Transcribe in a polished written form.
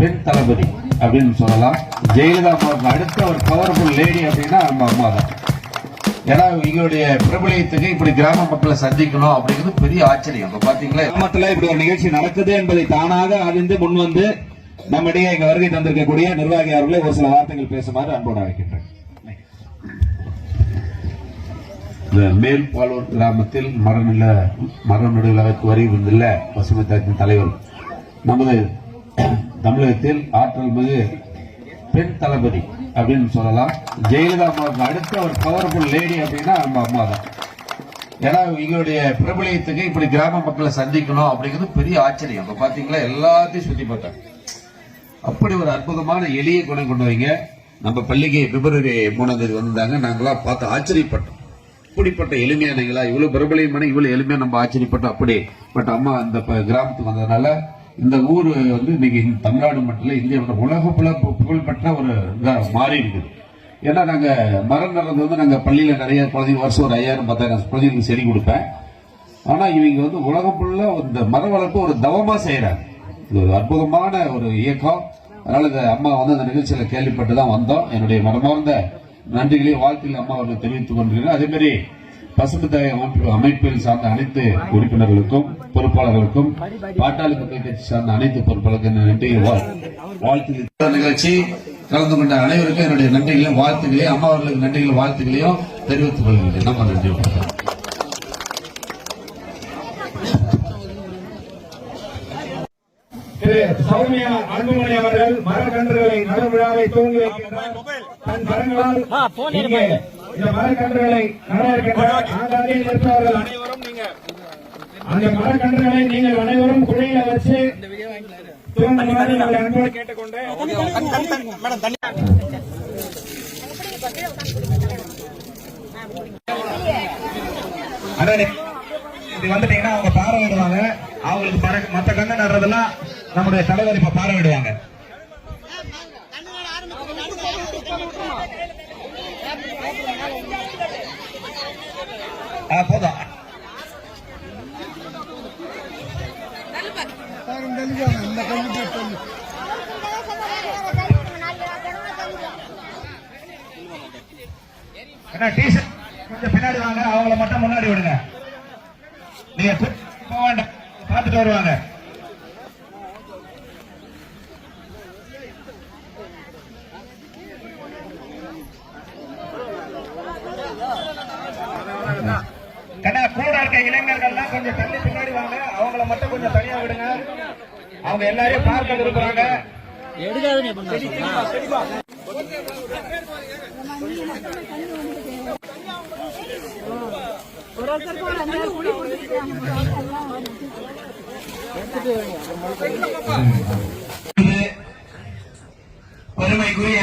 பெண் தளபதி அப்படின்னு சொல்லலாம். ஜெயலலிதா அம்மாவுக்கு அடுத்த ஒரு பவர்ஃபுல் லேடி அப்படின்னா நம்ம அம்மா தான். ஏன்னா எங்களுடைய பிரபலயத்துக்கு இப்படி கிராம மக்களை சந்திக்கணும் அப்படிங்கிறது பெரிய ஆச்சரியம். இப்ப பாத்தீங்களா, கிராமத்துல இப்படி ஒரு நிகழ்ச்சி நடக்குது என்பதை தானாக அறிந்து முன் வந்து நம்மிடையே இங்க வருகை தந்திருக்கக்கூடிய நிர்வாகி அவர்களை ஒரு சில வார்த்தைகள் பேசுமாறு அன்போடு அழைக்கின்றேன். மேல்பாலூர் கிராமத்தில் மரநடுவிற்கு வரி வந்துள்ள பசுமை தாக்கின் தலைவர் நமது தமிழகத்தில் ஆற்றல் மிகு பெண் தளபதி அப்படின்னு சொல்லலாம். ஜெயலலிதா அம்மாவுக்கு அடுத்த ஒரு பவர்ஃபுல் லேடி அப்படின்னா நம்ம அம்மா தான். ஏன்னா எங்களுடைய பிரபலயத்துக்கு இப்படி கிராம மக்களை சந்திக்கணும் அப்படிங்கிறது பெரிய ஆச்சரியம். இப்ப பாத்தீங்களா, எல்லாத்தையும் சுத்தி பார்த்தாங்க. அப்படி ஒரு அற்புதமான எளிய குணம் கொண்டு வைங்க. நம்ம பள்ளிக்கு பிப்ரவரி 3ஆம் தேதி வந்திருந்தாங்க. நாங்களாம் பார்த்து ஆச்சரியப்பட்டோம். இப்படிப்பட்ட எளிமையானங்களா, இவ்வளவு பிரபலியமான இவ்வளவு எளிமையா நம்ம ஆச்சரியப்பட்டோம். அப்படிப்பட்ட அம்மா அந்த கிராமத்துக்கு வந்ததுனால இந்த ஊர் வந்து இன்னைக்கு தமிழ்நாடு மட்டும் இல்ல, இந்தியா உலக புகழ்பெற்ற ஒரு மாறி இருக்குது. ஏன்னா நாங்க மரம் நடுறது வந்து நாங்க பள்ளியில நிறைய குழந்தைங்க வருஷம் ஒரு 5000-10,000 குழந்தைங்களுக்கு செடி கொடுப்பேன். ஆனா இவங்க வந்து உலகம் ஃபுல்லா இந்த மர வளர்ப்பு ஒரு தவமா செய்யறாங்க. இது ஒரு அற்புதமான ஒரு இயக்கம். அதனால இந்த அம்மா வந்து அந்த நிகழ்ச்சியில கேள்விப்பட்டு தான் வந்தோம். என்னுடைய மனமார்ந்த நன்றிகளையும் வாழ்த்துக்களை அம்மா அவர்கள் தெரிவித்துக் கொண்டிருக்கிறேன். அதே மாதிரி பசுமை தாய் அமைப்பில் சார்ந்த அனைத்து உறுப்பினர்களுக்கும் பொறுப்பாளர்களுக்கும் பாட்டாளி மக்கள் கட்சி சார்ந்த அனைத்து பொறுப்பாளர்களுக்கும் நன்றி வாழ்த்து. நிகழ்ச்சி கலந்து கொண்ட அனைவருக்கும் என்னுடைய நன்றிகளையும் வாழ்த்துக்களையும் அம்மா அவர்களுக்கு நன்றிகளும் வாழ்த்துக்களையும் தெரிவித்துக் கொள்கிறேன். நம்ம நன்றி. சௌமியா அன்புமணி அவர்கள் மரக்கன்றுகளை நடும் விழாவை துவங்கி வைக்கின்றார். தன் கரங்களால் இந்த மரக்கன்றுகளை நட இருக்கின்றார். ஆங்காங்கே இருப்பவர்கள் அனைவரும் அந்த மரக்கன்றுகளை நீங்கள் அனைவரும் குழியில வச்சு துவங்குமாறு உங்களை அன்போடு கேட்டுக்கொண்டேன். வந்துட்டீங்கன்னா அவங்க பார்வையிடுவாங்க. அவங்களுக்கு மற்ற கண்ணு நடுறதெல்லாம் நம்முடைய தலைவர் இப்ப பார்வையிடுவாங்க. போதும். கொஞ்சம் பின்னாடி வாங்க, அவங்கள மட்டும் முன்னாடி விடுங்க. நீங்க போக வேண்டாம், பார்த்துட்டு வருவாங்க. கூட இருக்க இளைஞர்கள்லாம் கொஞ்சம் தள்ளி பின்னாடி வாங்க, அவங்கள மட்டும் கொஞ்சம் தனியா விடுங்க. அவங்க எல்லாரையும் பார்க்க விரும்புறாங்க. பெருமைக்குரிய